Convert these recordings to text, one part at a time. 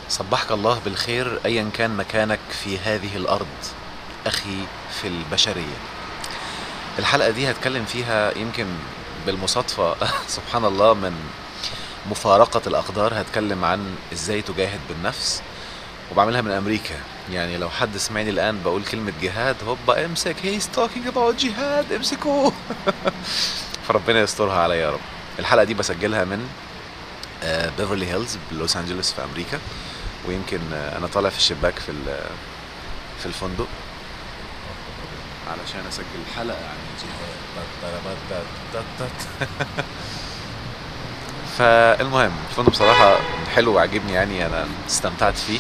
صبحك الله بالخير أيا كان مكانك في هذه الأرض، أخي في البشرية. الحلقة دي هتكلم فيها يمكن بالمصادفة سبحان الله من مفارقة الأقدار، هتكلم عن إزاي تجاهد بالنفس، وبعملها من أمريكا. يعني لو حد سمعني الآن بقول كلمة جهاد هوبا امسك he's talking about جهاد امسكوه. فربنا يسترها عليا يا رب. الحلقة دي بسجلها من بيفرلي هيلز بلوس أنجلوس في أمريكا، ويمكن أنا طالع في الشباك في الفندق علشان أسجل حلقة عن الجهاد. فالمهم الفندق بصراحة حلو وعجبني، يعني أنا استمتعت فيه.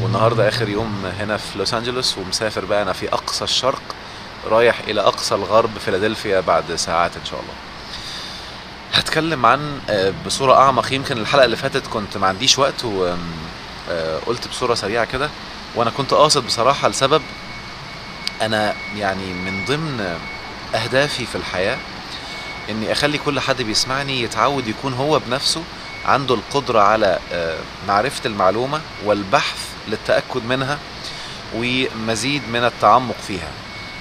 والنهاردة آخر يوم هنا في لوس أنجلوس، ومسافر بقى أنا في أقصى الشرق رايح إلى أقصى الغرب فيلادلفيا بعد ساعات إن شاء الله. هتكلم عن بصورة أعمق. يمكن الحلقة اللي فاتت كنت ما عنديش وقت وقلت بصورة سريعة كده، وأنا كنت قاصد بصراحة لسبب. أنا يعني من ضمن أهدافي في الحياة إني أخلي كل حد بيسمعني يتعود يكون هو بنفسه عنده القدرة على معرفة المعلومة والبحث للتأكد منها ومزيد من التعمق فيها.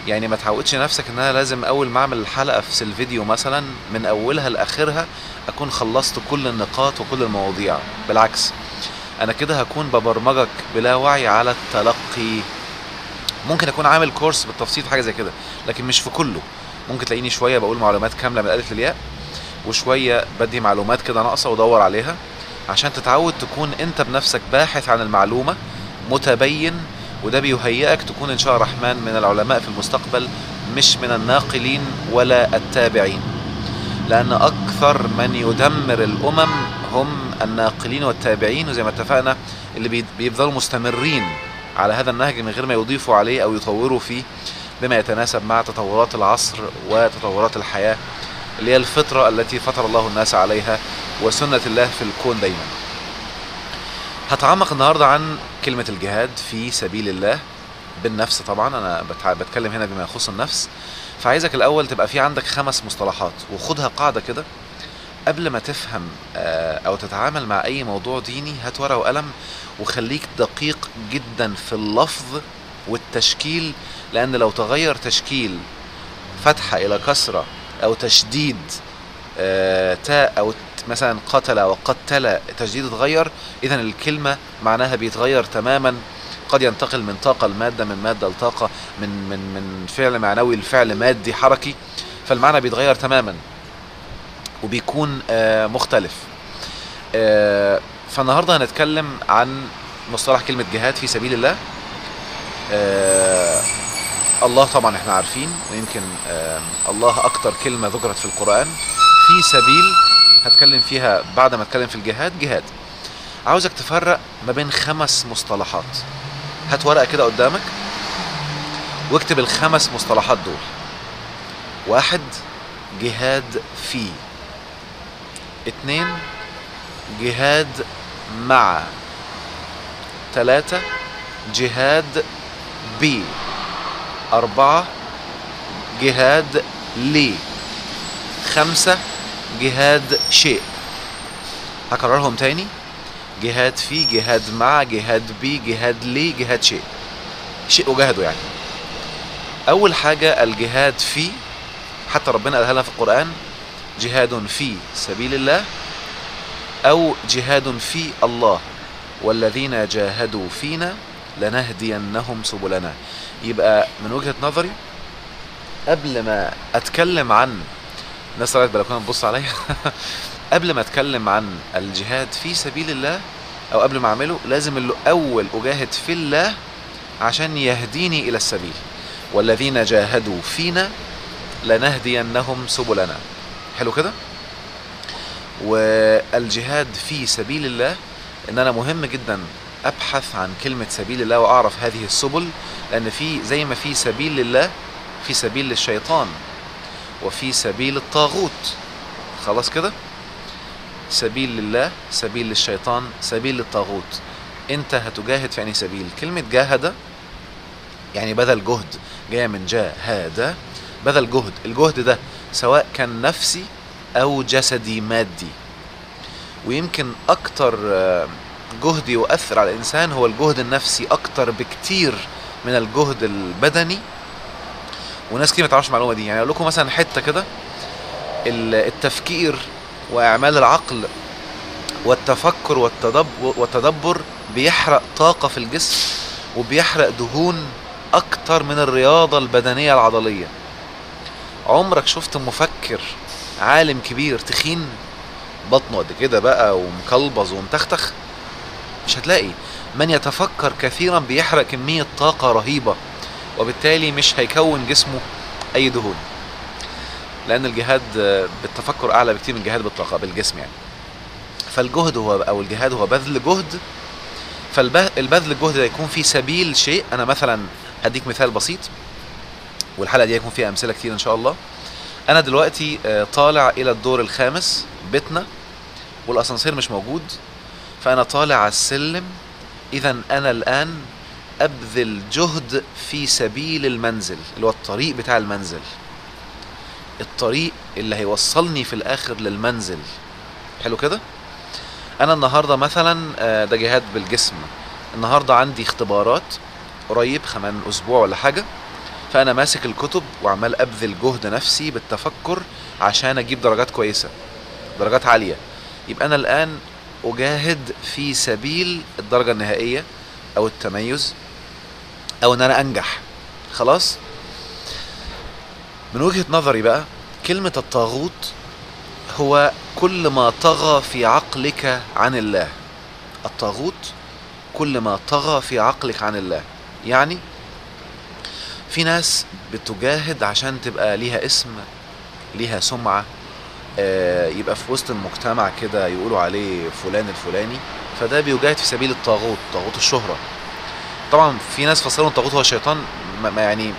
يعني ما تعودش نفسك ان انا لازم اول ما اعمل الحلقة في الفيديو مثلا من اولها لاخرها اكون خلصت كل النقاط وكل المواضيع. بالعكس، انا كده هكون ببرمجك بلا وعي على التلقي. ممكن اكون عامل كورس بالتفصيل في حاجة زي كده، لكن مش في كله. ممكن تلاقيني شوية بقول معلومات كاملة من الالف للياء، وشوية بدي معلومات كده ناقصة ودور عليها، عشان تتعود تكون انت بنفسك باحث عن المعلومة، متبين. وده بيهيئك تكون ان شاء الرحمن من العلماء في المستقبل، مش من الناقلين ولا التابعين. لان اكثر من يدمر الامم هم الناقلين والتابعين، وزي ما اتفقنا اللي بيفضلوا مستمرين على هذا النهج من غير ما يضيفوا عليه او يطوروا فيه بما يتناسب مع تطورات العصر وتطورات الحياة، اللي هي الفطرة التي فطر الله الناس عليها وسنة الله في الكون دايما. هتعمق النهاردة عن كلمة الجهاد في سبيل الله بالنفس. طبعا أنا بتكلم هنا بما يخص النفس، فعايزك الأول تبقى في عندك 5 مصطلحات، وخدها قاعدة كده قبل ما تفهم أو تتعامل مع أي موضوع ديني. هات ورقة وقلم وخليك دقيق جدا في اللفظ والتشكيل، لأن لو تغير تشكيل فتحة إلى كسرة أو تشديد تاء أو مثلا قتل وقتل تشديد اتغير، اذا الكلمة معناها بيتغير تماما. قد ينتقل من طاقة المادة، من مادة لطاقة، من فعل معنوي لفعل مادي حركي، فالمعنى بيتغير تماما وبيكون مختلف. فالنهاردة هنتكلم عن مصطلح كلمة جهاد في سبيل الله. الله طبعا احنا عارفين، ويمكن الله اكتر كلمة ذكرت في القرآن. في سبيل هتكلم فيها بعد ما اتكلم في الجهاد. جهاد عاوزك تفرق ما بين 5 مصطلحات. هات ورقة كده قدامك واكتب ال5 مصطلحات دول. 1 جهاد في، 2 جهاد مع، 3 جهاد ب، 4 جهاد لي، 5 جهاد شيء. هكررهم تاني: جهاد في، جهاد مع، جهاد بي، جهاد لي، جهاد شيء. شيء وجهده يعني. اول حاجة الجهاد في، حتى ربنا قالها لنا في القرآن: جهاد في سبيل الله او جهاد في الله والذين جاهدوا فينا لنهدينهم سبلنا. يبقى من وجهة نظري قبل ما اتكلم عن الناس طلعت بلكونه تبص عليا قبل ما اتكلم عن الجهاد في سبيل الله او قبل ما اعمله، لازم الاول اجاهد في الله عشان يهديني الى السبيل. والذين جاهدوا فينا لنهدينهم سبلنا. حلو كده. والجهاد في سبيل الله ان انا مهم جدا ابحث عن كلمة سبيل الله واعرف هذه السبل، لان في زي ما في سبيل لله في سبيل للشيطان وفي سبيل الطاغوت. خلاص كده، سبيل لله، سبيل للشيطان، سبيل للطاغوت. انت هتجاهد في انهي سبيل؟ كلمة جاهد يعني بذل جهد، جاية من جاهد، بذل جهد. الجهد ده سواء كان نفسي او جسدي مادي. ويمكن اكتر جهد يؤثر على الانسان هو الجهد النفسي اكتر بكتير من الجهد البدني. وناس كتير ما تعرفش المعلومه دي. يعني اقول لكم مثلا حته كده، التفكير واعمال العقل والتفكر والتدبر بيحرق طاقه في الجسم وبيحرق دهون اكتر من الرياضه البدنيه العضليه. عمرك شفت مفكر عالم كبير تخين بطنه قد كده بقى ومكلبظ ومتختخ؟ مش هتلاقي. من يتفكر كثيرا بيحرق كمية طاقة رهيبة، وبالتالي مش هيكون جسمه اي دهون، لان الجهاد بالتفكر اعلى بكتير من الجهاد بالطاقة بالجسم يعني. فالجهد هو او الجهاد هو بذل جهد. فالبذل الجهد ده يكون في سبيل شيء. انا مثلا هديك مثال بسيط، والحلقة دي هيكون فيها امثلة كتير ان شاء الله. انا دلوقتي طالع الى الدور الخامس بيتنا والاسانسير مش موجود، فانا طالع على السلم. اذا انا الان ابذل جهد في سبيل المنزل، اللي هو الطريق بتاع المنزل، الطريق اللي هيوصلني في الاخر للمنزل. حلو كده. انا النهاردة مثلا ده جهاد بالجسم. النهاردة عندي اختبارات قريب كمان اسبوع ولا حاجة، فانا ماسك الكتب وعمال ابذل جهد نفسي بالتفكر عشان اجيب درجات كويسة، درجات عالية. يبقى انا الان اجاهد في سبيل الدرجة النهائية او التميز او ان انا انجح. خلاص. من وجهة نظري بقى، كلمة الطاغوت هو كل ما طغى في عقلك عن الله. الطاغوت كل ما طغى في عقلك عن الله. يعني في ناس بتجاهد عشان تبقى ليها اسم، ليها سمعة، يبقى في وسط المجتمع كده يقولوا عليه فلان الفلاني، فده بيجاهد في سبيل الطاغوت، طاغوت الشهرة. طبعا في ناس فسروا الطاغوت هو الشيطان. ما يعني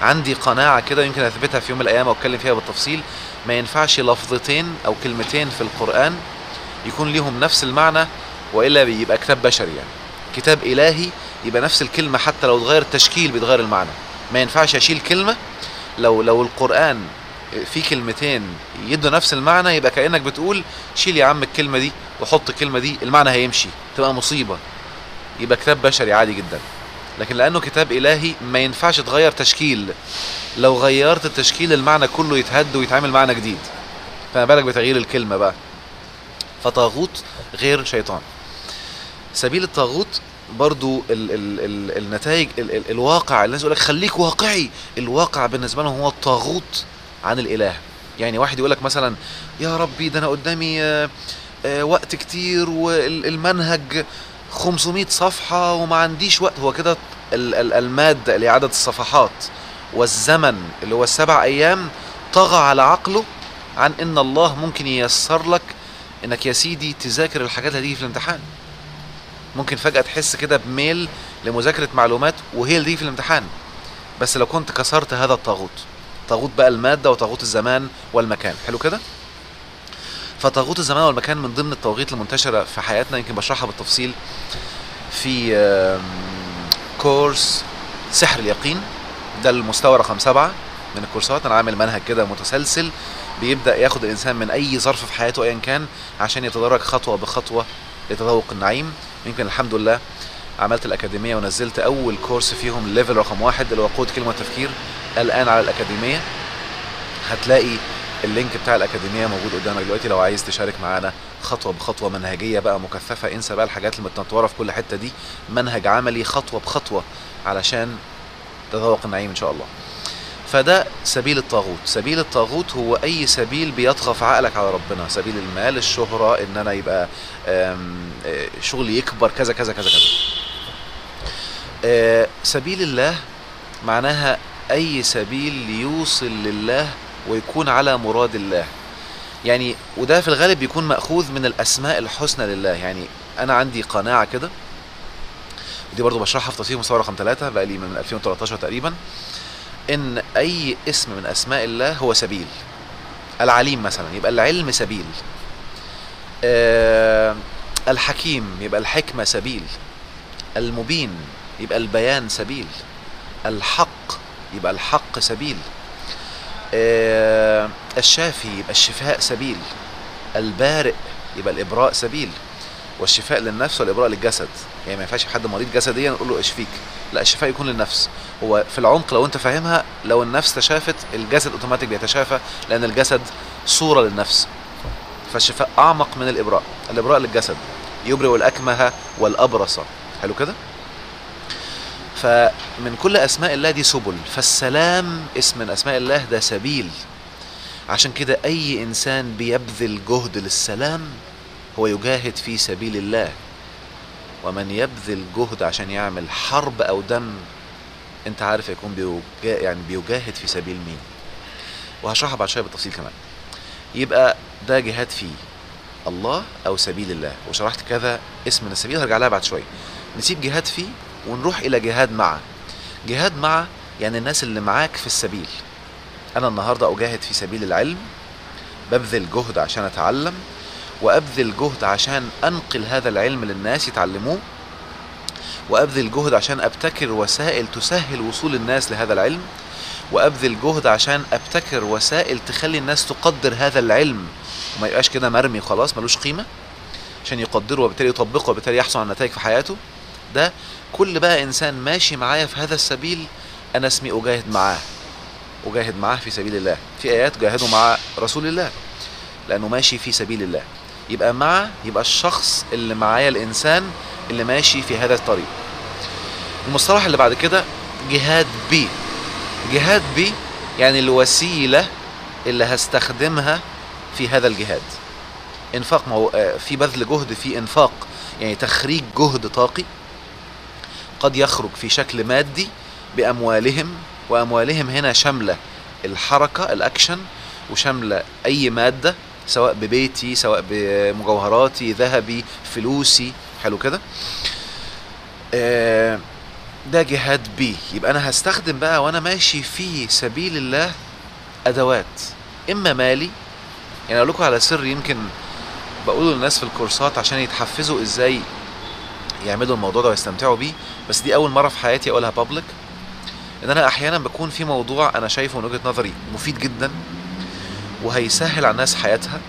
عندي قناعة كده يمكن اثبتها في يوم من الايام واتكلم فيها بالتفصيل. ما ينفعش لفظتين او كلمتين في القرآن يكون ليهم نفس المعنى والا بيبقى كتاب بشري. يعني كتاب الهي يبقى نفس الكلمة حتى لو اتغير التشكيل بيتغير المعنى. ما ينفعش اشيل كلمة. لو القرآن في كلمتين يدوا نفس المعنى يبقى كأنك بتقول شيل يا عم الكلمة دي وحط الكلمة دي، المعنى هيمشي، تبقى مصيبة. يبقى كتاب بشري عادي جدا. لكن لأنه كتاب إلهي ما ينفعش تغير تشكيل. لو غيرت التشكيل المعنى كله يتهد ويتعمل معنى جديد، فما بالك بتغيير الكلمة بقى. فطاغوت غير شيطان. سبيل الطاغوت برضو النتائج الواقع. الناس يقول لك خليك واقعي. الواقع بالنسبة لهم هو الطاغوت عن الإله. يعني واحد يقول لك مثلا يا ربي ده أنا قدامي وقت كتير والمنهج 500 صفحة وما عنديش وقت. هو كده المادة اللي عدد الصفحات والزمن اللي هو 7 أيام طغى على عقله عن إن الله ممكن ييسر لك إنك يا سيدي تذاكر الحاجات اللي هتيجي في الامتحان. ممكن فجأة تحس كده بميل لمذاكرة معلومات وهي اللي تيجي في الامتحان، بس لو كنت كسرت هذا الطاغوت، طاغوت بقى المادة وطاغوت الزمان والمكان. حلو كده. فطاغوت الزمان والمكان من ضمن الطواغيت المنتشرة في حياتنا، يمكن بشرحها بالتفصيل في كورس سحر اليقين. ده المستوى رقم 7 من الكورسات. انا عامل منهج كده متسلسل بيبدأ ياخد الانسان من اي ظرف في حياته ايا كان عشان يتدرج خطوة بخطوة لتذوق النعيم. يمكن الحمد لله عملت الأكاديمية ونزلت أول كورس فيهم الليفل رقم 1 اللي هو قوة كلمة التفكير الآن على الأكاديمية. هتلاقي اللينك بتاع الأكاديمية موجود قدامك دلوقتي لو عايز تشارك معانا خطوة بخطوة، منهجية بقى مكثفة. انسى بقى الحاجات المتنطورة في كل حتة دي، منهج عملي خطوة بخطوة علشان تذوق النعيم إن شاء الله. فده سبيل الطاغوت. سبيل الطاغوت هو أي سبيل بيطغى في عقلك على ربنا. سبيل المال، الشهرة، إن أنا يبقى شغلي يكبر، كذا كذا كذا كذا. سبيل الله معناها أي سبيل ليوصل لله ويكون على مراد الله. يعني وده في الغالب بيكون مأخوذ من الأسماء الحسنى لله. يعني أنا عندي قناعة كده، ودي برضو بشرحها في تفصيل مستوى رقم 3 بقى لي من 2013 تقريبا، ان اي اسم من اسماء الله هو سبيل. العليم مثلا يبقى العلم سبيل، الحكيم يبقى الحكمة سبيل، المبين يبقى البيان سبيل، الحق يبقى الحق سبيل، الشافي يبقى الشفاء سبيل، البارئ يبقى الإبراء سبيل، والشفاء للنفس والإبراء للجسد. يعني ما ينفعش حد مريض جسديا نقول له اشفيك، لا، الشفاء يكون للنفس. هو في العمق لو انت فاهمها، لو النفس تشافت الجسد اوتوماتيك بيتشافى، لأن الجسد صورة للنفس. فالشفاء أعمق من الإبراء. الإبراء للجسد، يبرئ الأكمه والأبرص. حلو كده. فمن كل أسماء الله دي سبل، فالسلام اسم من أسماء الله، ده سبيل. عشان كده أي إنسان بيبذل جهد للسلام هو يجاهد في سبيل الله. ومن يبذل جهد عشان يعمل حرب أو دم، انت عارف يكون بيجاهد في سبيل مين. وهشرحها بعد شوية بالتفصيل كمان. يبقى ده جهاد في الله أو سبيل الله، وشرحت كذا اسم من السبيل هرجع لها بعد شوية. نسيب جهاد فيه ونروح إلى جهاد مع. جهاد مع يعني الناس اللي معاك في السبيل. أنا النهاردة أجاهد في سبيل العلم، ببذل جهد عشان أتعلم، وأبذل جهد عشان أنقل هذا العلم للناس يتعلموه، وأبذل جهد عشان أبتكر وسائل تسهل وصول الناس لهذا العلم، وأبذل جهد عشان أبتكر وسائل تخلي الناس تقدر هذا العلم وما يبقاش كده مرمي خلاص ملوش قيمة، عشان يقدره وبالتالي يطبقه وبالتالي يحصل على نتائج في حياته. ده كل بقى إنسان ماشي معايا في هذا السبيل أنا اسمي أجاهد معاه. أجاهد معاه في سبيل الله. في آيات جاهدوا مع رسول الله لأنه ماشي في سبيل الله. يبقى يبقى الشخص اللي معايا، الإنسان اللي ماشي في هذا الطريق. المصطلح اللي بعد كده جهاد بي. جهاد بي يعني الوسيلة اللي هستخدمها في هذا الجهاد. انفاق، ما هو في بذل جهد، في انفاق يعني تخريج جهد طاقي قد يخرج في شكل مادي بأموالهم، وأموالهم هنا شاملة الحركة الأكشن، وشاملة أي مادة، سواء ببيتي، سواء بمجوهراتي، ذهبي، فلوسي. حلو كده. ده جهاد بي. يبقى أنا هستخدم بقى وأنا ماشي في سبيل الله أدوات، إما مالي. يعني أقول لكم على سر يمكن بقوله للناس في الكورسات عشان يتحفزوا إزاي يعملوا الموضوع ده ويستمتعوا بيه، بس دي أول مرة في حياتي أقولها بابليك. إن أنا أحيانا بكون في موضوع أنا شايفه من وجهة نظري مفيد جدا وهيسهل على الناس حياتها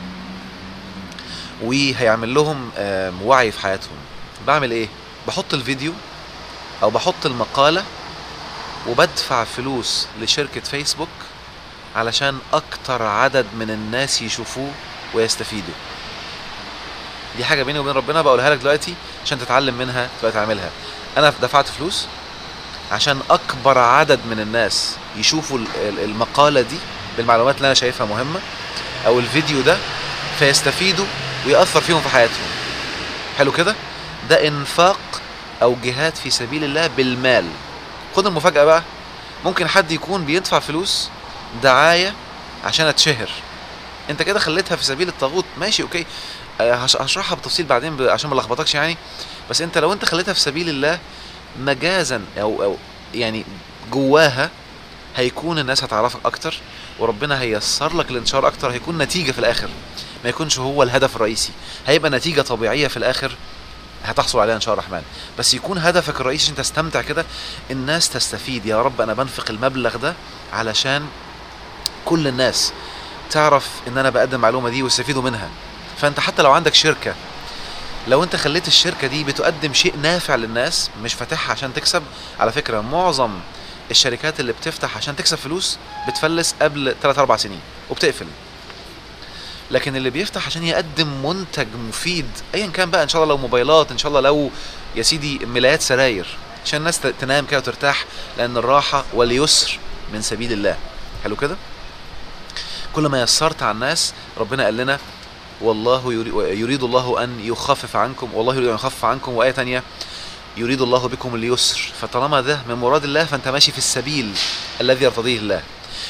وهيعمل لهم وعي في حياتهم. بعمل إيه؟ بحط الفيديو أو بحط المقالة وبدفع فلوس لشركة فيسبوك علشان أكتر عدد من الناس يشوفوه ويستفيدوا. دي حاجة بيني وبين ربنا بقولها لك دلوقتي عشان تتعلم منها تبقى تعملها. أنا دفعت فلوس عشان أكبر عدد من الناس يشوفوا المقالة دي بالمعلومات اللي أنا شايفها مهمة، أو الفيديو ده، فيستفيدوا ويأثر فيهم في حياتهم. حلو كده. ده انفاق أو جهاد في سبيل الله بالمال. خد المفاجأة بقى، ممكن حد يكون بيدفع فلوس دعاية عشان اتشهر. انت كده خليتها في سبيل الطاغوت، ماشي اوكي، هشرحها بالتفصيل بعدين عشان ما لخبطكش يعني. بس انت لو انت خليتها في سبيل الله مجازا او يعني جواها، هيكون الناس هتعرفك اكتر وربنا هيسر لك الانتشار اكتر. هيكون نتيجة في الاخر، ما يكونش هو الهدف الرئيسي، هيبقى نتيجة طبيعية في الاخر هتحصل عليها ان شاء الله الرحمن. بس يكون هدفك الرئيسي عشان تستمتع كده، الناس تستفيد. يا رب انا بنفق المبلغ ده علشان كل الناس تعرف ان انا بقدم المعلومة دي ويستفيدوا منها. فانت حتى لو عندك شركة، لو انت خليت الشركة دي بتقدم شيء نافع للناس مش فاتحها عشان تكسب. على فكرة معظم الشركات اللي بتفتح عشان تكسب فلوس بتفلس قبل 3-4 سنين وبتقفل. لكن اللي بيفتح عشان يقدم منتج مفيد ايا كان بقى، ان شاء الله لو موبايلات، ان شاء الله لو يا سيدي ملايات سراير، عشان الناس تنام كده وترتاح، لان الراحة واليسر من سبيل الله. حلو كده. كل ما يسرت على الناس، ربنا قال لنا والله يريد الله ان يخفف عنكم، والله يريد ان يخفف عنكم، وآية تانية يريد الله بكم اليسر. فطالما ده من مراد الله فانت ماشي في السبيل الذي يرتضيه الله.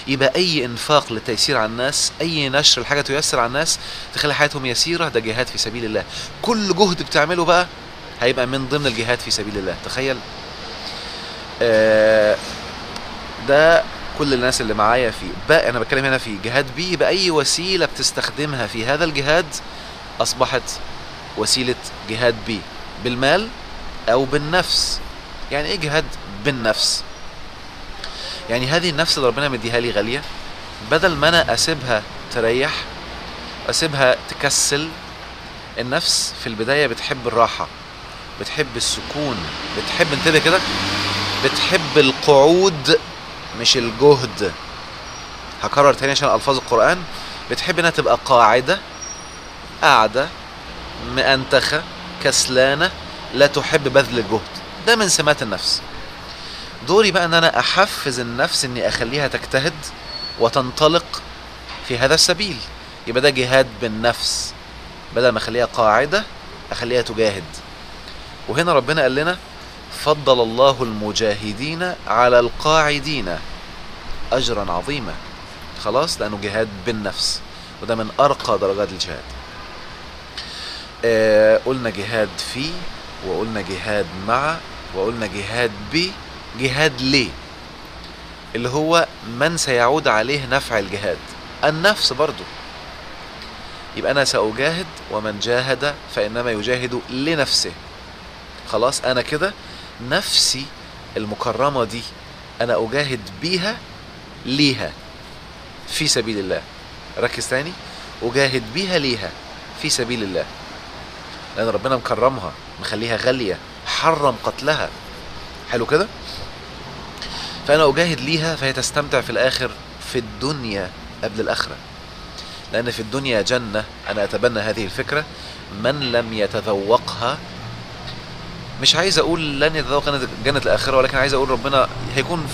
يبقى اي انفاق للتيسير على الناس، اي نشر الحاجة تيسر على الناس تخلي حياتهم يسيرة، ده جهاد في سبيل الله. كل جهد بتعمله بقى هيبقى من ضمن الجهاد في سبيل الله. تخيل. ده كل الناس اللي معايا فيه بقى. انا بتكلم هنا في جهاد بي، بأي وسيلة بتستخدمها في هذا الجهاد اصبحت وسيلة جهاد بي، بالمال او بالنفس. يعني ايه جهاد بالنفس؟ يعني هذه النفس اللي ربنا مديها لي غالية، بدل ما انا اسيبها تريح، اسيبها تكسل، النفس في البداية بتحب الراحة، بتحب السكون، بتحب، انتبه كده، بتحب القعود مش الجهد. هكرر تاني عشان ألفاظ القرآن. بتحب انها تبقى قاعدة، قاعدة مأنتخة كسلانة، لا تحب بذل الجهد. ده من سمات النفس. دوري بقى ان انا احفز النفس اني اخليها تجتهد وتنطلق في هذا السبيل. يبقى ده جهاد بالنفس، بدل ما اخليها قاعدة اخليها تجاهد. وهنا ربنا قال لنا فضل الله المجاهدين على القاعدين اجرا عظيما. خلاص، لانه جهاد بالنفس، وده من ارقى درجات الجهاد. قلنا جهاد في، وقلنا جهاد مع، وقلنا جهاد ب، جهاد ليه، اللي هو من سيعود عليه نفع الجهاد، النفس برضو. يبقى انا سأجاهد، ومن جاهد فإنما يجاهد لنفسه. خلاص، انا كده نفسي المكرمة دي انا اجاهد بيها ليها في سبيل الله. ركز تاني، اجاهد بيها ليها في سبيل الله، لان ربنا مكرمها، مخليها غالية، حرم قتلها. حلو كده. فانا اجاهد ليها، فهي تستمتع في الاخر في الدنيا قبل الاخرة. لان في الدنيا جنة، انا اتبنى هذه الفكرة، من لم يتذوقها، مش عايز اقول لن يتذوق جنة الاخرة، ولكن عايز اقول ربنا هيكون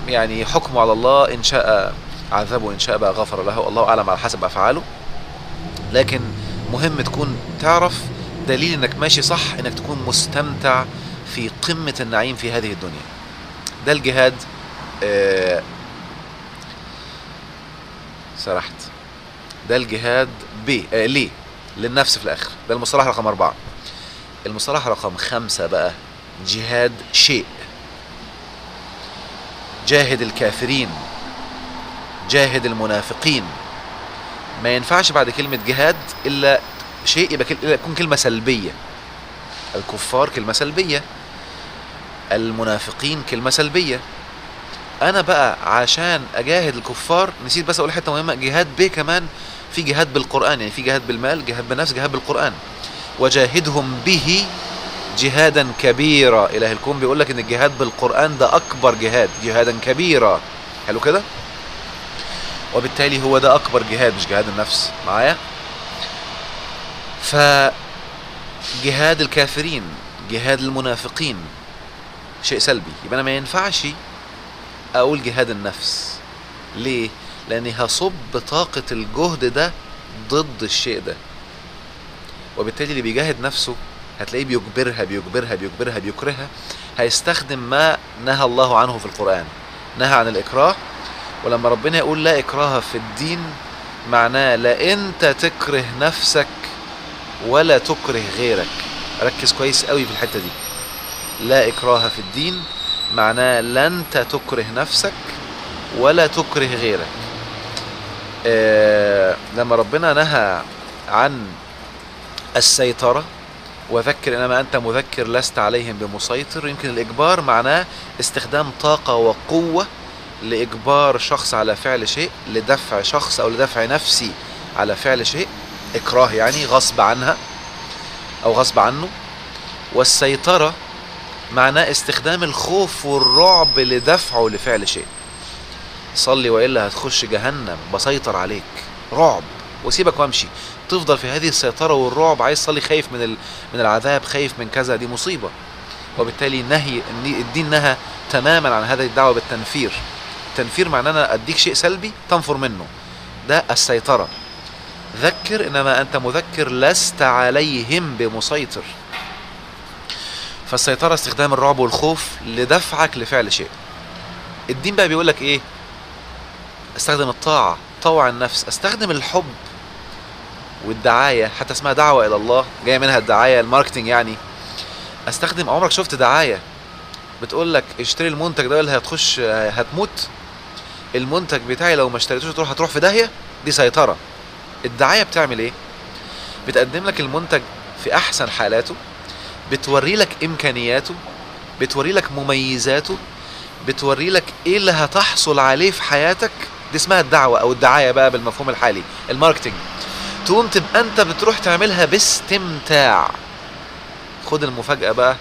يعني حكمه على الله، ان شاء عذبه، ان شاء بقى غفر له، الله اعلم على حسب افعاله. لكن مهم تكون تعرف دليل انك ماشي صح، انك تكون مستمتع في قمة النعيم في هذه الدنيا. ده الجهاد. سرحت. ده الجهاد ليه، للنفس في الاخر. ده المصطلح رقم 4. المصطلح رقم 5 بقى جهاد شيء. جاهد الكافرين، جاهد المنافقين. ما ينفعش بعد كلمة جهاد إلا شيء يبقى يكون كلمة سلبية. الكفار كلمة سلبية، المنافقين كلمة سلبية. أنا بقى عشان أجاهد الكفار، نسيت بس أقول حتة مهمة، جهاد به كمان في جهاد بالقرآن، يعني في جهاد بالمال، جهاد بالنفس، جهاد بالقرآن. وجاهدهم به جهادا كبيرا. إله الكون بيقول لك إن الجهاد بالقرآن ده أكبر جهاد، جهادا كبيرا. حلو كده. وبالتالي هو ده أكبر جهاد، مش جهاد النفس. معايا؟ فجهاد الكافرين، جهاد المنافقين شيء سلبي. يبقى أنا ما ينفعش أقول جهاد النفس. ليه؟ لأني هصب طاقة الجهد ده ضد الشيء ده. وبالتالي اللي بيجاهد نفسه هتلاقيه بيكرهها. هيستخدم ما نهى الله عنه في القرآن. نهى عن الإكراه. ولما ربنا يقول لا إكراه في الدين، معناه لا أنت تكره نفسك ولا تكره غيرك. ركز كويس قوي في الحتة دي. لا إكراه في الدين معناه لا أنت تكره نفسك ولا تكره غيرك. لما ربنا نهى عن السيطرة، وذكر إنما أنت مذكر لست عليهم بمسيطر، يمكن الإجبار معناه استخدام طاقة وقوة لإجبار شخص على فعل شيء، لدفع شخص أو لدفع نفسي على فعل شيء. إكراه يعني غصب عنها أو غصب عنه. والسيطرة معناه استخدام الخوف والرعب لدفعه لفعل شيء. صلي وإلا هتخش جهنم، بسيطر عليك، رعب وسيبك وامشي. تفضل في هذه السيطرة والرعب، عايز تصلي خايف من العذاب، خايف من كذا، دي مصيبة. وبالتالي نهي الدين نهى تماما عن هذه الدعوة بالتنفير. التنفير معناه أنا أديك شيء سلبي تنفر منه، ده السيطرة. ذكر إنما أنت مذكر لست عليهم بمسيطر. فالسيطرة استخدام الرعب والخوف لدفعك لفعل شيء. الدين بقى بيقولك إيه؟ استخدم الطاعة، طوع النفس، استخدم الحب والدعاية، حتى اسمها دعوة إلى الله، جاية منها الدعاية، الماركتينج يعني. استخدم، عمرك شفت دعاية بتقولك اشتري المنتج ده اللي هتخش هتموت؟ المنتج بتاعي لو ما اشتريتوش هتروح في داهية؟ دي سيطرة. الدعاية بتعمل ايه؟ بتقدم لك المنتج في احسن حالاته، بتوري لك امكانياته، بتوري لك مميزاته، بتوري لك ايه اللي هتحصل عليه في حياتك. دي اسمها الدعوة او الدعاية بقى بالمفهوم الحالي، الماركتينج. تقوم تبقى انت بتروح تعملها باستمتاع. خد المفاجأة بقى،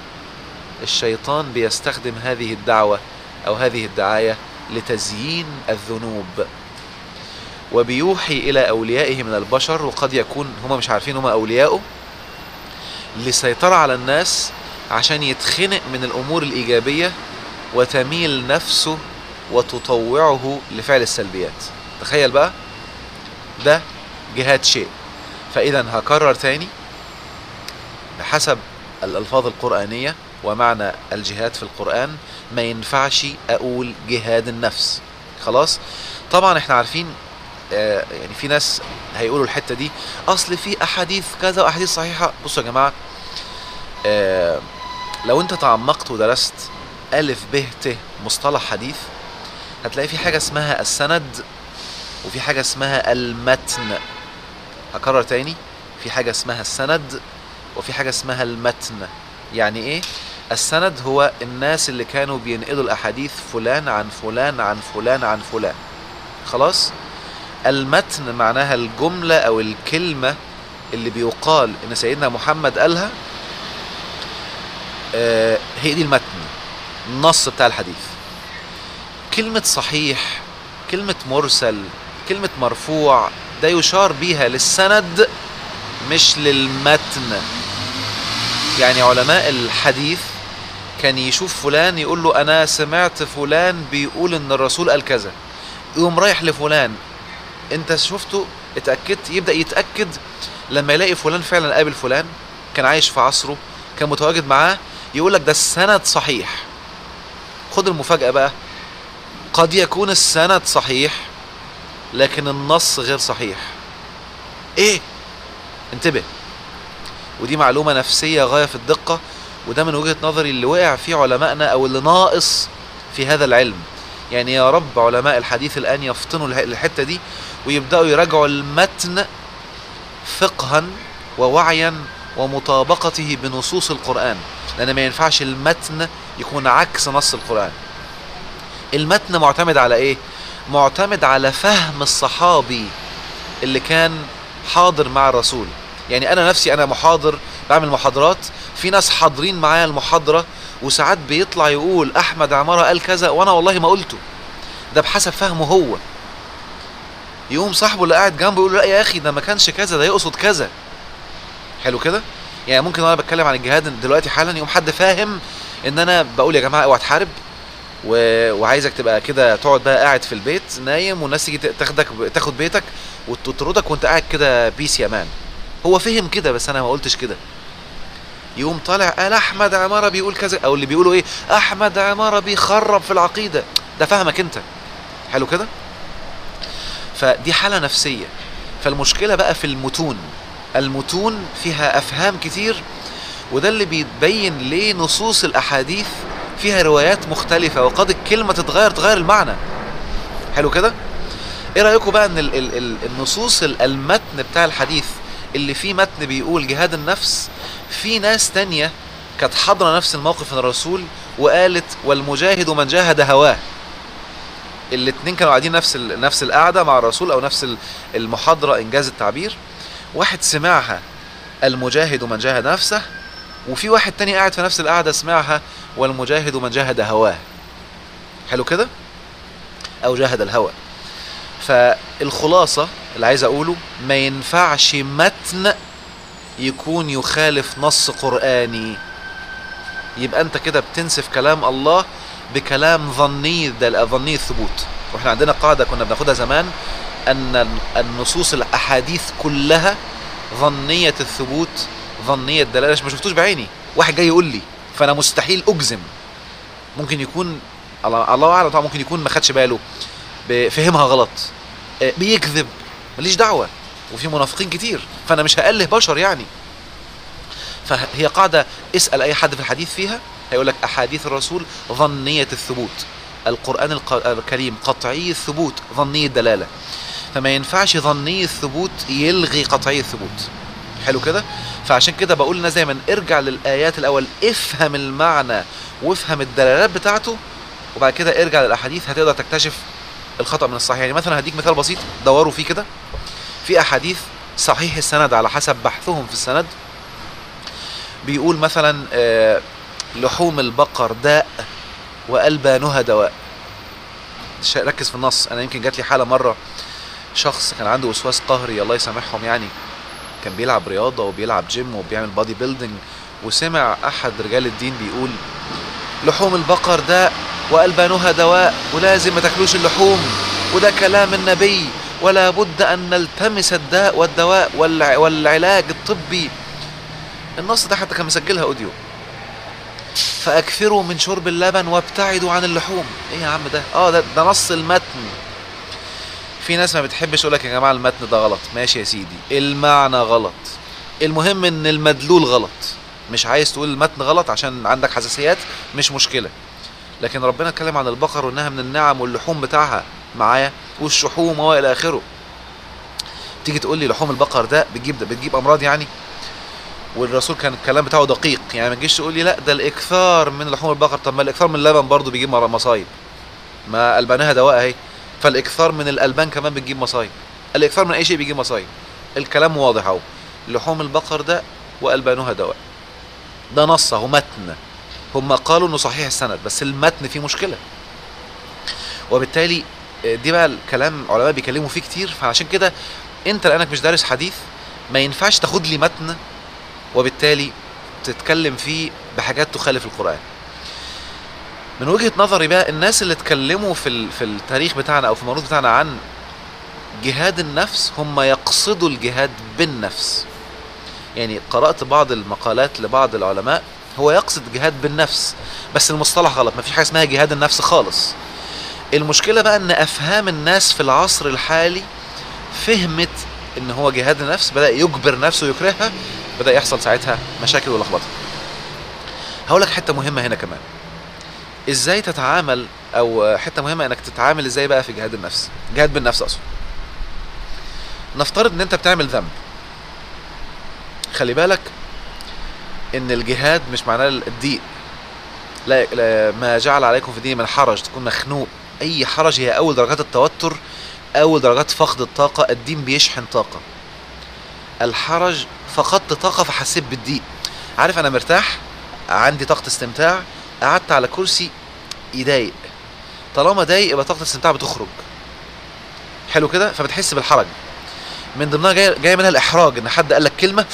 الشيطان بيستخدم هذه الدعوة او هذه الدعاية لتزيين الذنوب، وبيوحي الى اوليائه من البشر، وقد يكون هم مش عارفين هم اوليائه، لسيطرة على الناس عشان يتخنق من الامور الايجابية وتميل نفسه وتطوعه لفعل السلبيات. تخيل بقى، ده جهاد شيء. فاذا هكرر تاني، بحسب الالفاظ القرآنية ومعنى الجهاد في القرآن ما ينفعش اقول جهاد النفس. خلاص؟ طبعا احنا عارفين يعني في ناس هيقولوا الحتة دي اصل في احاديث كذا واحاديث صحيحة. بصوا يا جماعة، لو انت تعمقت ودرست الف ب ت مصطلح حديث، هتلاقي في حاجة اسمها السند وفي حاجة اسمها المتن. هكرر تاني، في حاجة اسمها السند وفي حاجة اسمها المتن. يعني ايه؟ السند هو الناس اللي كانوا بينقلوا الاحاديث فلان عن فلان عن فلان عن فلان. خلاص؟ المتن معناها الجملة او الكلمة اللي بيقال ان سيدنا محمد قالها، هي دي المتن، النص بتاع الحديث. كلمة صحيح، كلمة مرسل، كلمة مرفوع، ده يشار بيها للسند مش للمتن. يعني علماء الحديث كان يشوف فلان يقول له انا سمعت فلان بيقول ان الرسول قال كذا، يقوم رايح لفلان انت شفته اتأكدت، يبدأ يتأكد لما يلاقي فلان فعلا قابل فلان كان عايش في عصره كان متواجد معاه، يقول لك ده السند صحيح. خد المفاجأة بقى، قد يكون السند صحيح لكن النص غير صحيح. ايه؟ انتبه، ودي معلومة نفسية غاية في الدقة، وده من وجهة نظري اللي وقع فيه علمائنا او اللي ناقص في هذا العلم. يعني يا رب علماء الحديث الان يفطنوا الحتة دي ويبدأوا يراجعوا المتن فقها ووعيا ومطابقته بنصوص القرآن، لأن ما ينفعش المتن يكون عكس نص القرآن. المتن معتمد على ايه؟ معتمد على فهم الصحابي اللي كان حاضر مع الرسول. يعني انا نفسي انا محاضر بعمل محاضرات، في ناس حاضرين معايا المحاضرة وساعات بيطلع يقول احمد عمارة قال كذا وانا والله ما قلته، ده بحسب فهمه هو. يقوم صاحبه اللي قاعد جنبه يقول لا يا اخي ده ما كانش كذا، ده يقصد كذا. حلو كده؟ يعني ممكن وانا بتكلم عن الجهاد دلوقتي حالا يقوم حد فاهم ان انا بقول يا جماعه اوعى تحارب وعايزك تبقى كده تقعد بقى قاعد في البيت نايم والناس تيجي تاخد بيتك وتطردك وانت قاعد كده بيس يا مان. هو فهم كده بس انا ما قلتش كده. يقوم طالع قال احمد عمارة بيقول كذا، او اللي بيقولوا ايه احمد عمارة بيخرب في العقيدة، ده فهمك انت. حلو كده؟ فدي حالة نفسية. فالمشكلة بقى في المتون. المتون فيها افهام كتير، وده اللي بيتبين ليه نصوص الاحاديث فيها روايات مختلفة، وقد الكلمة تغير المعنى. حلو كده؟ ايه رأيكم بقى ان النصوص المتن بتاع الحديث اللي فيه متن بيقول جهاد النفس، في ناس تانية كانت حاضرة نفس الموقف من الرسول وقالت والمجاهد من جاهد هواه. الاتنين كانوا قاعدين نفس القعدة مع الرسول او نفس المحاضرة انجاز التعبير. واحد سمعها المجاهد من جاهد نفسه، وفي واحد تاني قاعد في نفس القعدة سمعها والمجاهد من جاهد هواه. حلو كده؟ او جاهد الهوى. فالخلاصة اللي عايز اقوله ما ينفعش متن يكون يخالف نص قرآني، يبقى انت كده بتنسف كلام الله بكلام ظني، ده ظني الثبوت. واحنا عندنا قاعدة كنا بناخدها زمان ان النصوص الاحاديث كلها ظنية الثبوت ظنية الدلالة. ما شفتوش بعيني، واحد جاي يقول لي فانا مستحيل اجزم. ممكن يكون الله اعلم طبعا، ممكن يكون ما خدش باله، فهمها غلط، بيكذب، ماليش دعوة، وفي منافقين كتير، فانا مش هأله بشر يعني. فهي قاعدة اسأل اي حد في الحديث فيها هيقول لك احاديث الرسول ظنية الثبوت، القرآن الكريم قطعي الثبوت ظني الدلالة، فما ينفعش ظني الثبوت يلغي قطعي الثبوت. حلو كده؟ فعشان كده بقول لنا دايما ارجع للآيات الأول، افهم المعنى وافهم الدلالات بتاعته، وبعد كده ارجع للأحاديث هتقدر تكتشف الخطأ من الصحيح. يعني مثلا هديك مثال بسيط دوروا فيه كده، في أحاديث صحيح السند على حسب بحثهم في السند بيقول مثلا لحوم البقر داء وألبانها دواء. ركز في النص. انا يمكن جات لي حاله مره، شخص كان عنده وسواس قهري الله يسامحهم يعني، كان بيلعب رياضه وبيلعب جيم وبيعمل بادي بيلدينج، وسمع احد رجال الدين بيقول لحوم البقر داء وألبانها دواء ولازم ما تاكلوش اللحوم، وده كلام النبي، ولا بد ان نلتمس الداء والدواء والعلاج الطبي. النص ده حتى كان مسجلها اوديو. فاكثروا من شرب اللبن وابتعدوا عن اللحوم. ايه يا عم ده؟ ده نص المتن. في ناس ما بتحبش يقولك يا جماعه المتن ده غلط. ماشي يا سيدي، المعنى غلط، المهم ان المدلول غلط. مش عايز تقول المتن غلط عشان عندك حساسيات، مش مشكله، لكن ربنا اتكلم عن البقر وانها من النعم واللحوم بتاعها معايا والشحوم والى اخره. تيجي تقول لي لحوم البقر ده بتجيب امراض يعني؟ والرسول كان الكلام بتاعه دقيق يعني، ما تجيش تقول لي لا ده الاكثار من لحوم البقر. طب ما الاكثار من اللبن برضه بيجيب مصايب، ما البانها دواء اهي. فالاكثار من الالبان كمان بتجيب مصايب، الاكثار من اي شيء بيجيب مصايب. الكلام واضح اهو، لحوم البقر ده والبانها دواء. ده نص اهو، متن. هم قالوا انه صحيح السند بس المتن فيه مشكله، وبالتالي دي بقى الكلام علماء بيكلموا فيه كتير. فعشان كده انت لانك مش دارس حديث ما ينفعش تاخد لي متن وبالتالي تتكلم فيه بحاجات تخالف القرآن. من وجهة نظري بقى الناس اللي اتكلموا في التاريخ بتاعنا او في الموروث بتاعنا عن جهاد النفس هم يقصدوا الجهاد بالنفس. يعني قرأت بعض المقالات لبعض العلماء هو يقصد جهاد بالنفس، بس المصطلح غلط، ما فيش حاجة اسمها جهاد النفس خالص. المشكلة بقى ان افهام الناس في العصر الحالي فهمت ان هو جهاد النفس، بدأ يجبر نفسه ويكرهها، بدأ يحصل ساعتها مشاكل ولخبطه. هقولك حتة مهمة هنا كمان، ازاي تتعامل، او حتة مهمة انك تتعامل ازاي بقى في جهاد النفس، جهاد بالنفس اصلا. نفترض ان انت بتعمل ذنب، خلي بالك ان الجهاد مش معناه الضيق. لا ما جعل عليكم في الدين من حرج، تكون مخنوق. اي حرج هي اول درجات التوتر، اول درجات فقد الطاقة. الدين بيشحن طاقة. الحرج فقدت طاقة فحسيت بالضيق. عارف انا مرتاح، عندي طاقة استمتاع، قعدت على كرسي يضايق، طالما ضايق يبقى طاقة الاستمتاع بتخرج. حلو كده، فبتحس بالحرج. من ضمنها جاي منها الاحراج، ان حد قال لك كلمة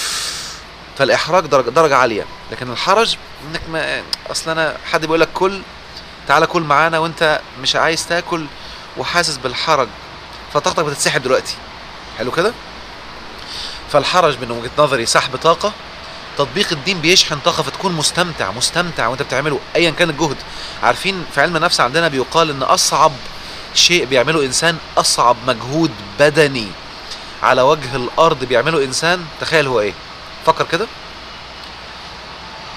فالاحراج درجة عالية. لكن الحرج انك ما اصلا انا حد بيقول لك كل، تعالى كل معانا وانت مش عايز تاكل وحاسس بالحرج، فطاقتك بتتسحب دلوقتي. حلو كده. فالحرج من وجهة نظري سحب طاقة. تطبيق الدين بيشحن طاقة، فتكون مستمتع وانت بتعمله ايا كان الجهد. عارفين في علم النفس عندنا بيقال ان اصعب شيء بيعمله انسان، اصعب مجهود بدني على وجه الارض بيعمله انسان، تخيل هو ايه؟ فكر كده.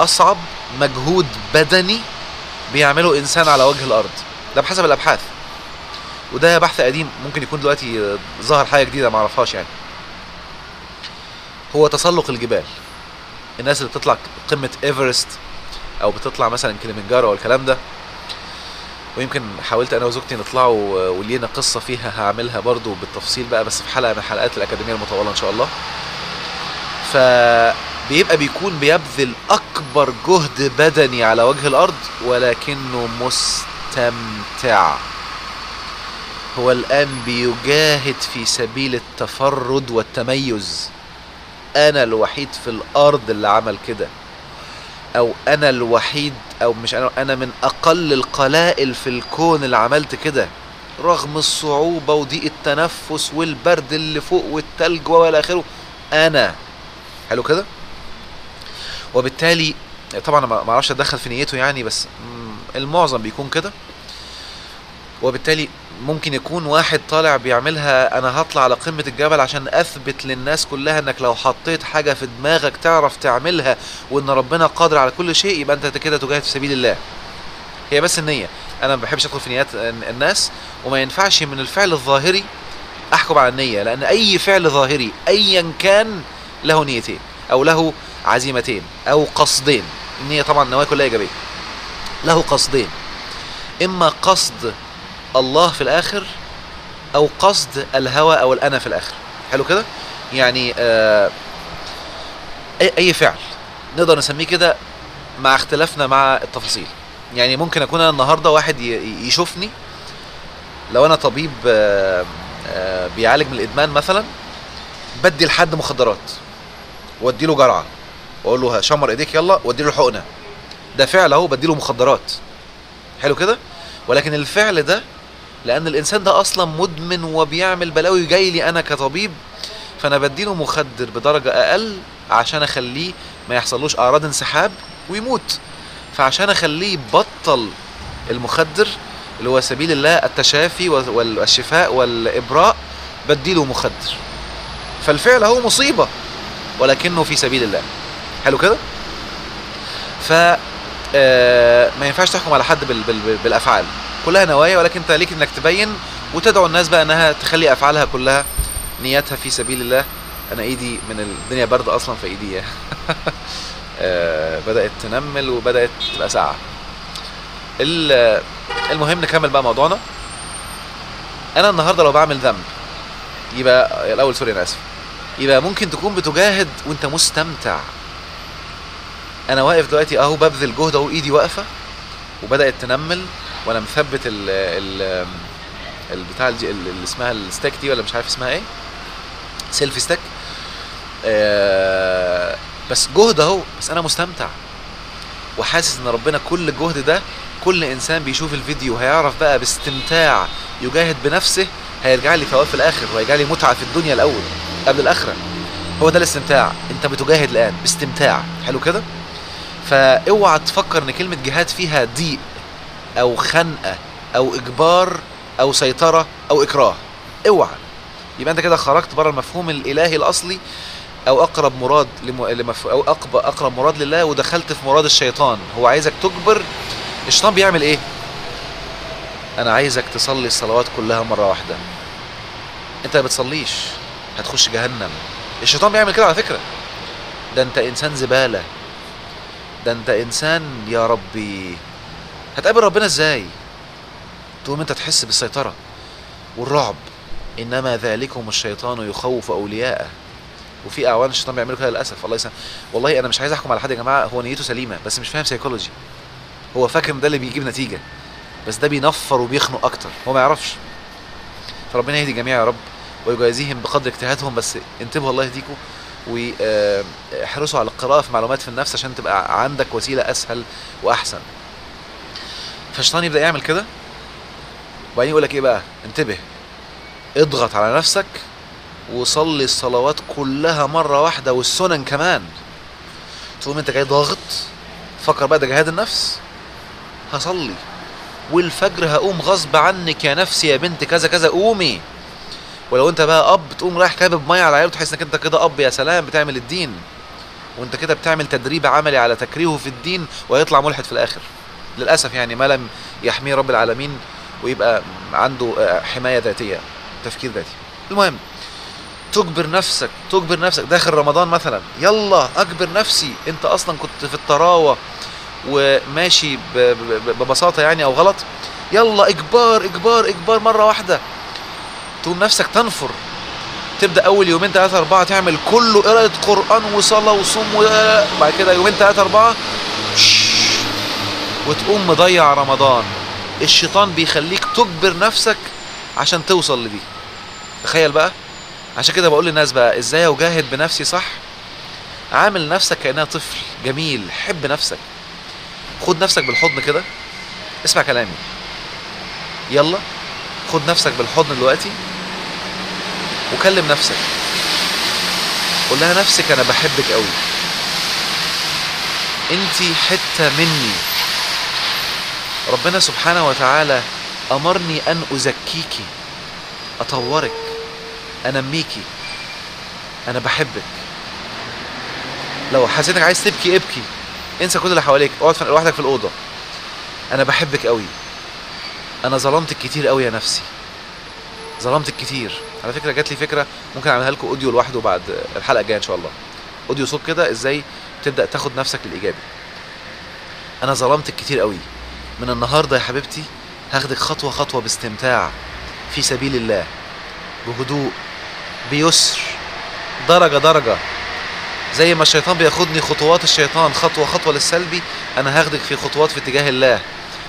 اصعب مجهود بدني بيعمله انسان على وجه الارض، ده بحسب الابحاث، وده بحث قديم، ممكن يكون دلوقتي ظهر حاجة جديدة معرفهاش يعني. هو تسلق الجبال. الناس اللي بتطلع قمة ايفرست او بتطلع مثلا كليمنجارو والكلام ده، ويمكن حاولت انا وزوجتي نطلعوا ولينا قصة فيها هعملها برضو بالتفصيل بقى، بس في حلقة من حلقات الاكاديمية المطولة ان شاء الله. بيكون بيبذل اكبر جهد بدني على وجه الارض ولكنه مستمتع. هو الان بيجاهد في سبيل التفرد والتميز. انا الوحيد في الارض اللي عمل كده، او انا الوحيد، او مش انا من اقل القلائل في الكون اللي عملت كده، رغم الصعوبة وضيق التنفس والبرد اللي فوق والتلج والى اخره. انا حلو كده. وبالتالي طبعا ما اعرفش اتدخل في نيته يعني، بس المعظم بيكون كده. وبالتالي ممكن يكون واحد طالع بيعملها، انا هطلع على قمة الجبل عشان اثبت للناس كلها انك لو حطيت حاجة في دماغك تعرف تعملها، وان ربنا قادر على كل شيء، يبقى انت كده تجاهد في سبيل الله. هي بس النية. انا ما بحبش ادخل في نيات الناس، وما ينفعش من الفعل الظاهري احكم على النية، لان اي فعل ظاهري ايا كان له نيتين او له عزيمتين او قصدين. النية طبعا النوايا كلها ايجابية. له قصدين، اما قصد الله في الاخر او قصد الهوى او الانا في الاخر. حلو كده. يعني اي فعل نقدر نسميه كده مع اختلافنا مع التفاصيل. يعني ممكن اكون انا النهارده واحد يشوفني، لو انا طبيب بيعالج من الادمان مثلا، بدي لحد مخدرات وادي له جرعه واقول له شمر ايديك يلا وادي له حقنه، ده فعل اهو، بدي له مخدرات. حلو كده. ولكن الفعل ده لان الانسان ده اصلا مدمن وبيعمل بلاوي، جاي لي انا كطبيب فانا بدي له مخدر بدرجه اقل عشان اخليه ما يحصلوش اعراض انسحاب ويموت. فعشان اخليه يبطل المخدر اللي هو سبيل الله التشافي والشفاء والابراء، بدي له مخدر. فالفعل هو مصيبه ولكنه في سبيل الله. حلو كده. ف ما ينفعش تحكم على حد بالافعال، كلها نوايا، ولكن انت ليك انك تبين وتدعو الناس بقى انها تخلي افعالها كلها نيتها في سبيل الله. انا ايدي من الدنيا برد اصلا، في ايدي بدات تنمل وبدات تبقى ساقعه. المهم نكمل بقى موضوعنا. انا النهارده لو بعمل ذنب، يبقى الاول سوري انا اسف، يبقى ممكن تكون بتجاهد وانت مستمتع. انا واقف دلوقتي اهو ببذل جهد اهو، ايدي واقفه وبدات تنمل وانا مثبت البتاع اللي اسمها الستيك دي، ولا مش عارف اسمها ايه، سيلفي ستيك. بس جهد اهو، بس انا مستمتع وحاسس ان ربنا كل الجهد ده، كل انسان بيشوف الفيديو هيعرف بقى باستمتاع يجاهد بنفسه، هيرجع لي ثواب في الاخر وهيرجع لي متعه في الدنيا الاول قبل الاخره. هو ده الاستمتاع، انت بتجاهد الان باستمتاع. حلو كده. فاوعى تفكر ان كلمه جهاد فيها ضيق او خنقه او اجبار او سيطره او اكراه. اوعى، يبقى انت كده خرجت بره المفهوم الالهي الاصلي، او اقرب مراد او اقرب مراد لله، ودخلت في مراد الشيطان. هو عايزك تجبر. الشيطان بيعمل ايه؟ انا عايزك تصلي الصلوات كلها مره واحده. انت ما بتصليش هتخش جهنم. الشيطان بيعمل كده على فكره. ده انت انسان زباله، ده انت انسان يا ربي، هتقابل ربنا ازاي؟ تقوم انت تحس بالسيطره والرعب. انما ذلكم الشيطان يخوف اولياءه. وفي اعوان الشيطان بيعملوا كده للاسف. الله يسلم. والله انا مش عايز احكم على حد يا جماعه، هو نيته سليمه بس مش فاهم سيكولوجي. هو فاكر ده اللي بيجيب نتيجه، بس ده بينفر وبيخنق اكتر، هو ما يعرفش. فربنا يهدي الجميع يا رب ويجازيهم بقدر اجتهادهم. بس انتبهوا الله يهديكم، واحرصوا على القراءه في معلومات في النفس عشان تبقى عندك وسيله اسهل واحسن. فالشيطان يبدا يعمل كده وبعدين يقول لك ايه بقى؟ انتبه، اضغط على نفسك وصلي الصلوات كلها مره واحده والسنن كمان. تقوم انت جاي ضاغط، فكر بقى ده جهاد النفس. هصلي والفجر هقوم غصب عنك يا نفسي يا بنت كذا كذا قومي. ولو انت بقى اب تقوم رايح كابب ميه على العيال وتحس انك انت كده اب، يا سلام، بتعمل الدين. وانت كده بتعمل تدريب عملي على تكريهه في الدين وهيطلع ملحد في الاخر للاسف. يعني ما لم يحميه رب العالمين ويبقى عنده حمايه ذاتيه، تفكير ذاتي. المهم تجبر نفسك داخل رمضان مثلا، يلا اجبر نفسي. انت اصلا كنت في الطراوه وماشي ببساطه يعني او غلط، يلا اجبار اجبار اجبار مره واحده. تقوم نفسك تنفر، تبدا اول يومين 3 4 تعمل كله قراءه قران وصلاه وصوم، وبعد كده يومين 3 4 وتقوم مضيع رمضان. الشيطان بيخليك تجبر نفسك عشان توصل لدي. تخيل بقى. عشان كده بقول للناس بقى ازاي اجاهد بنفسي صح. عامل نفسك كأنها طفل جميل، حب نفسك، خد نفسك بالحضن كده، اسمع كلامي، يلا خد نفسك بالحضن دلوقتي وكلم نفسك، قول لها نفسك انا بحبك قوي، انتي حتة مني. ربنا سبحانه وتعالى امرني ان ازكيكي، اطورك، انميكي، انا بحبك. لو حسيت انك عايز تبكي ابكي، انسى كل اللي حواليك، اقعد لوحدك في الاوضه. انا بحبك قوي، انا ظلمتك كتير قوي يا نفسي، ظلمتك كتير. على فكره جات لي فكره ممكن اعملها لكم اوديو لوحده بعد الحلقه الجايه ان شاء الله، اوديو صوت كده ازاي تبدا تاخد نفسك للايجابي. انا ظلمتك كتير قوي، من النهارده يا حبيبتي هاخدك خطوه خطوه باستمتاع في سبيل الله، بهدوء، بيسر، درجة درجة. زي ما الشيطان بياخدني خطوات الشيطان خطوة خطوة للسلبي، انا هاخدك في خطوات في اتجاه الله،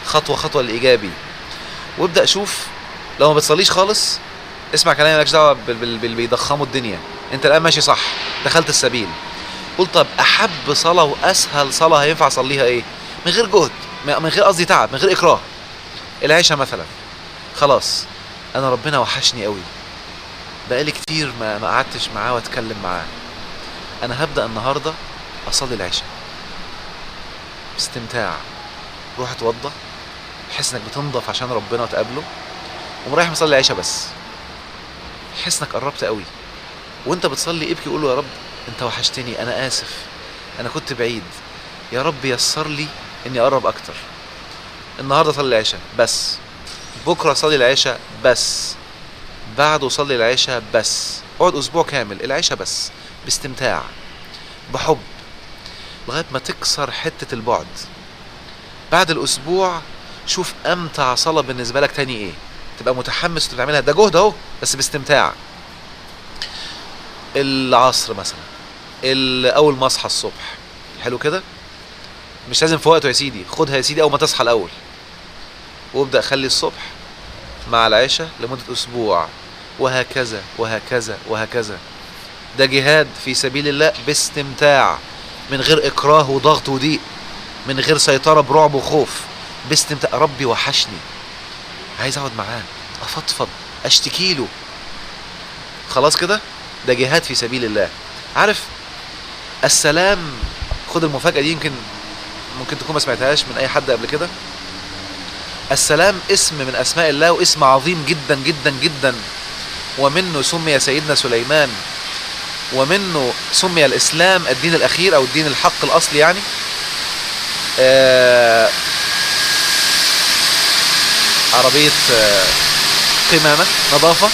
خطوة خطوة للايجابي. وابدأ شوف. لو ما بتصليش خالص اسمع كلامي، مالكش دعوة باللي بيضخموا الدنيا. انت الان ماشي صح، دخلت السبيل. قول طب احب صلاة واسهل صلاة هينفع اصليها ايه؟ من غير جهد، من غير قصدي تعب، من غير اكراه. العشاء مثلا. خلاص انا ربنا وحشني قوي، بقالي كتير ما قعدتش معاه واتكلم معاه. انا هبدأ النهاردة اصلي العشاء باستمتاع. روح اتوضى، حس انك بتنضف عشان ربنا وتقابله، ومرايح مصلي العشاء بس. حس انك قربت قوي. وانت بتصلي ابكي، قول له يا رب انت وحشتني، انا اسف، انا كنت بعيد، يا رب يسر لي اني اقرب اكتر. النهارده صلي العشاء بس، بكره صلي العشاء بس، بعده صلي العشاء بس. اقعد اسبوع كامل العشاء بس، باستمتاع، بحب، لغايه ما تكسر حته البعد. بعد الاسبوع شوف امتع صلاه بالنسبه لك تاني ايه، تبقى متحمس وتعملها. ده جهد اهو بس باستمتاع. العصر مثلا، اول ما اصحى الصبح، حلو كده. مش لازم في وقته يا سيدي، خدها يا سيدي اول ما تصحى الاول، وابدأ خلي الصبح مع العشاء لمدة اسبوع، وهكذا وهكذا وهكذا. ده جهاد في سبيل الله باستمتاع، من غير اكراه وضغط وضيق، من غير سيطرة برعب وخوف، باستمتاع. ربي وحشني، عايز اقعد معاه، افضفض، اشتكي له. خلاص كده، ده جهاد في سبيل الله. عارف السلام؟ خد المفاجأة دي، ممكن تكون ما سمعتهاش من اي حد قبل كده. السلام اسم من اسماء الله، واسم عظيم جدا جدا جدا، ومنه سمي سيدنا سليمان، ومنه سمي الاسلام الدين الاخير او الدين الحق الاصلي يعني. عربية قمامة نظافة.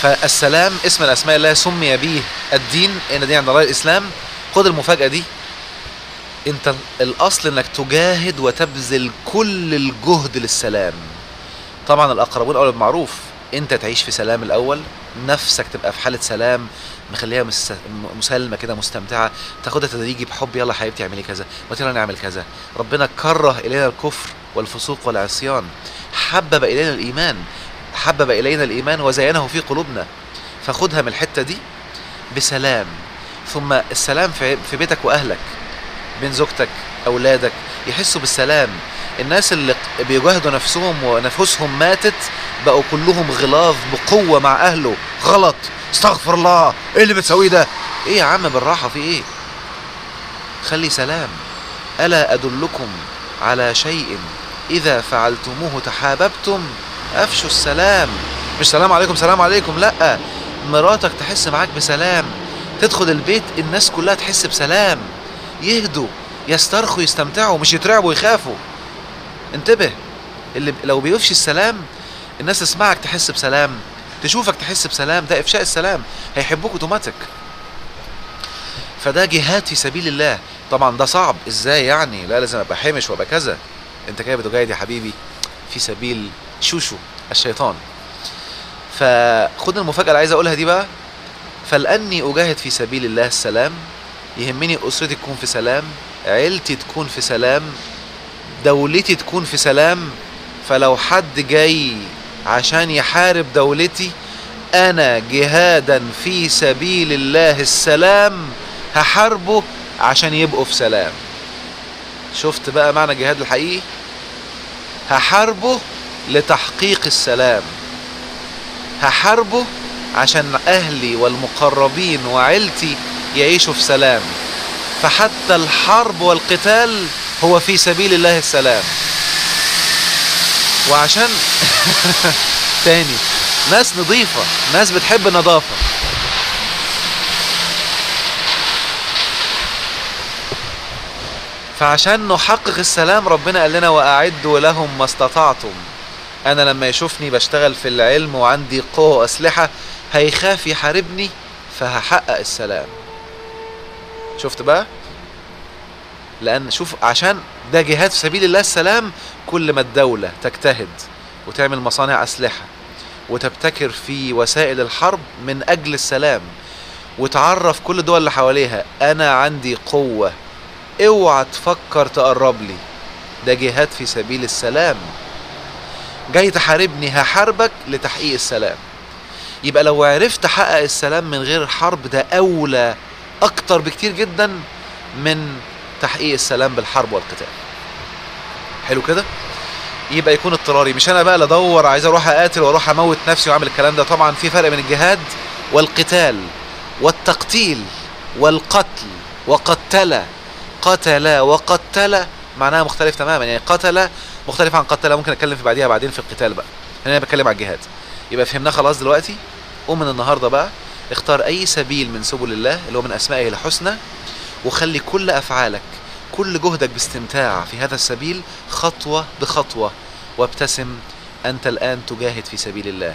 فالسلام اسم من اسماء الله، سمي به الدين، ان دي عند الله الاسلام. خد المفاجأة دي، انت الاصل انك تجاهد وتبذل كل الجهد للسلام. طبعا الاقربون اولى بالمعروف، انت تعيش في سلام الاول، نفسك تبقى في حالة سلام، مخليها مسالمة كده، مستمتعة، تاخدها تدريجي بحب. يلا حبيبتي اعملي كذا، ما يلا نعمل كذا. ربنا كره الينا الكفر والفسوق والعصيان، حبب الينا الايمان وزينه في قلوبنا. فخدها من الحتة دي بسلام. ثم السلام في بيتك واهلك، بين زوجتك اولادك، يحسوا بالسلام. الناس اللي بيجاهدوا نفسهم ونفوسهم ماتت بقوا كلهم غلاظ بقوة مع اهله. غلط، استغفر الله، ايه اللي بتسويه ده؟ ايه يا عم بالراحة، في ايه؟ خلي سلام. الا ادلكم على شيء اذا فعلتموه تحاببتم، افشوا السلام. مش سلام عليكم سلام عليكم، لا، مراتك تحس معاك بسلام، تدخل البيت الناس كلها تحس بسلام، يهدوا، يسترخوا، يستمتعوا، مش يترعبوا ويخافوا. انتبه، اللي لو بيفشي السلام الناس تسمعك تحس بسلام، تشوفك تحس بسلام. ده افشاء السلام، هيحبوك اوتوماتيك. فده جهاد في سبيل الله. طبعا ده صعب، ازاي يعني؟ لا لازم ابقى حمش وابقى كذا. انت كده بتجاهد يا حبيبي في سبيل شوشو الشيطان. فخد المفاجأة اللي عايز اقولها دي بقى. فلأني اجاهد في سبيل الله السلام، يهمني اسرتي تكون في سلام، عيلتي تكون في سلام، دولتي تكون في سلام. فلو حد جاي عشان يحارب دولتي، انا جهادا في سبيل الله السلام هحاربه عشان يبقوا في سلام. شفت بقى معنى الجهاد الحقيقي؟ هحاربه لتحقيق السلام، هحاربه عشان اهلي والمقربين وعيلتي يعيشوا في سلام. فحتى الحرب والقتال هو في سبيل الله السلام. وعشان تاني، ناس نظيفة، ناس بتحب النظافة. فعشان نحقق السلام ربنا قال لنا وأعدوا لهم ما استطعتم. أنا لما يشوفني بشتغل في العلم وعندي قوة وأسلحة هيخاف يحاربني، فهحقق السلام. شفت بقى؟ لأن شوف، عشان ده جهاد في سبيل الله السلام. كل ما الدولة تجتهد وتعمل مصانع أسلحة وتبتكر في وسائل الحرب من أجل السلام، وتعرف كل الدول اللي حواليها أنا عندي قوة، اوعى تفكر تقرب لي، ده جهاد في سبيل السلام. جاي تحاربني، هحاربك لتحقيق السلام. يبقى لو عرفت تحقق السلام من غير الحرب، ده أولى أكتر بكتير جدا من تحقيق السلام بالحرب والقتال. حلو كده؟ يبقى يكون اضطراري، مش انا بقى اللي ادور عايز اروح اقاتل واروح اموت نفسي واعمل الكلام ده. طبعا في فرق بين الجهاد والقتال والتقتيل والقتل. قتل وقتل معناها مختلف تماما. يعني قتل مختلف عن قتل، ممكن اتكلم في بعديها بعدين في القتال بقى. انا بتكلم على الجهاد. يبقى فهمناه خلاص دلوقتي. ومن النهارده بقى اختار اي سبيل من سبل الله اللي هو من اسمائه الحسنى، وخلي كل افعالك كل جهدك باستمتاع في هذا السبيل خطوة بخطوة، وابتسم. أنت الآن تجاهد في سبيل الله،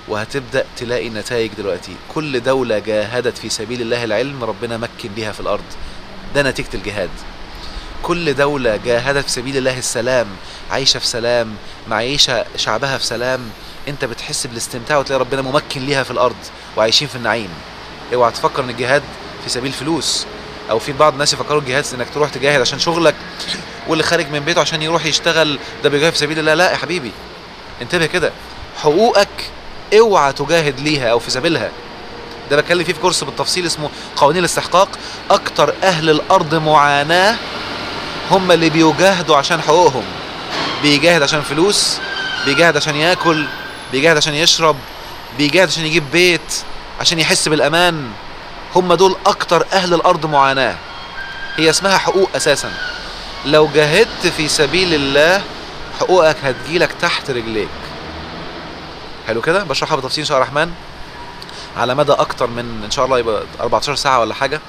وهتبدأ تلاقي نتائج دلوقتي. كل دولة جاهدت في سبيل الله العلم ربنا مكن بها في الأرض، ده نتيجة الجهاد. كل دولة جاهدت في سبيل الله السلام، عايشة في سلام، معيشة شعبها في سلام، انت بتحس بالاستمتاع وتلاقي ربنا ممكن ليها في الأرض وعايشين في النعيم. اوعى تفكر ان الجهاد في سبيل فلوس، او في بعض الناس يفكروا الجهاد انك تروح تجاهد عشان شغلك، واللي خارج من بيته عشان يروح يشتغل ده بيجاهد في سبيل الله. لا يا حبيبي، انتبه كده. حقوقك اوعى تجاهد ليها او في سبيلها. ده بتكلم فيه في كورس بالتفصيل اسمه قوانين الاستحقاق. اكتر اهل الارض معاناة هم اللي بيجاهدوا عشان حقوقهم. بيجاهد عشان فلوس، بيجاهد عشان ياكل، بيجاهد عشان يشرب، بيجاهد عشان يجيب بيت، عشان يحس بالامان. هم دول اكتر اهل الارض معاناة. هي اسمها حقوق اساسا. لو جاهدت في سبيل الله حقوقك هتجيلك تحت رجليك. حلو كده؟ بشرحها بتفصيل ان شاء الله الرحمن على مدى اكتر من ان شاء الله يبقى 14 ساعة ولا حاجة.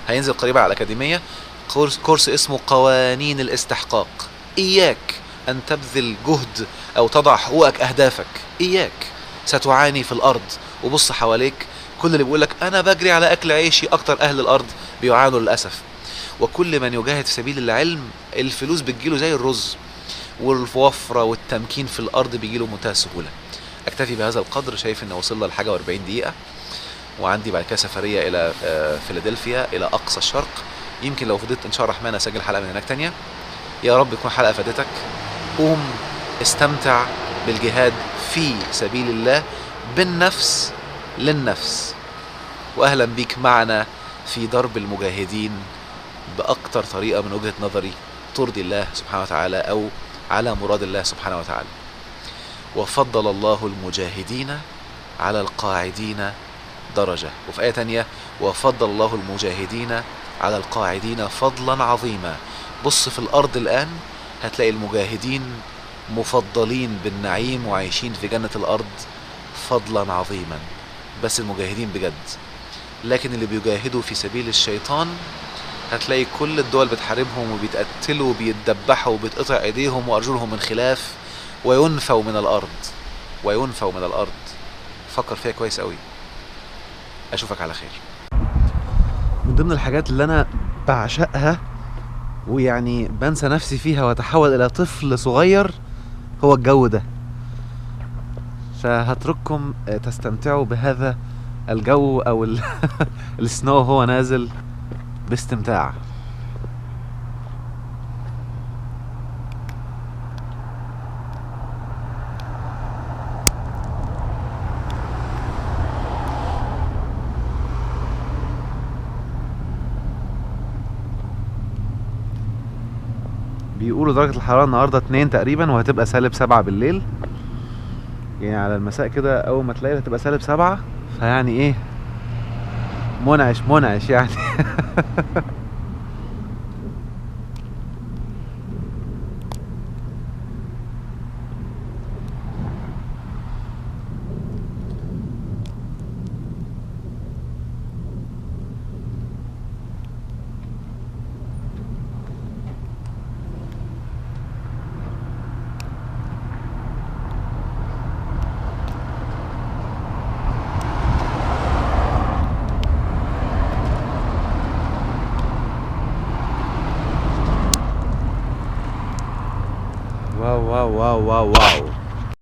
هينزل قريبا على الأكاديمية كورس اسمه قوانين الاستحقاق. اياك ان تبذل جهد او تضع حقوقك اهدافك، اياك. ستعاني في الارض. وبص حواليك، كل اللي بيقولك انا بجري على اكل عيشي اكتر اهل الارض بيعانوا للاسف. وكل من يجاهد في سبيل العلم الفلوس بتجيله زي الرز، والوفرة والتمكين في الارض بيجيله بمنتهى السهولة. اكتفي بهذا القدر. شايف ان وصلنا لحاجة و40 دقيقة، وعندي بعد كده سفرية الى فيلادلفيا الى اقصى الشرق. يمكن لو فضلت ان شاء الله الرحمن اسجل حلقة من هناك تانية. يا رب تكون حلقة فادتك. قوم استمتع بالجهاد في سبيل الله بالنفس للنفس. واهلا بيك معنا في درب المجاهدين باكتر طريقة من وجهة نظري ترضي الله سبحانه وتعالى او على مراد الله سبحانه وتعالى. وفضل الله المجاهدين على القاعدين درجة. وفي آية تانية وفضل الله المجاهدين على القاعدين فضلا عظيما. بص في الأرض الآن هتلاقي المجاهدين مفضلين بالنعيم وعايشين في جنة الأرض فضلا عظيما، بس المجاهدين بجد. لكن اللي بيجاهدوا في سبيل الشيطان هتلاقي كل الدول بتحاربهم وبيتقتلوا وبيتدبحوا وبيتقطع ايديهم وارجلهم من خلاف وينفوا من الارض. فكر فيها كويس قوي. اشوفك على خير. من ضمن الحاجات اللي انا بعشقها ويعني بنسى نفسي فيها واتحول الى طفل صغير هو الجو ده. فهترككم تستمتعوا بهذا الجو او السنو هو نازل باستمتاع. بيقولوا درجة الحرارة النهاردة 2 تقريبا، وهتبقى -7 بالليل. يعني على المساء كده اول ما تلاقي هتبقى -7. فيعني ايه، منعش يعني. واو واو واو واو.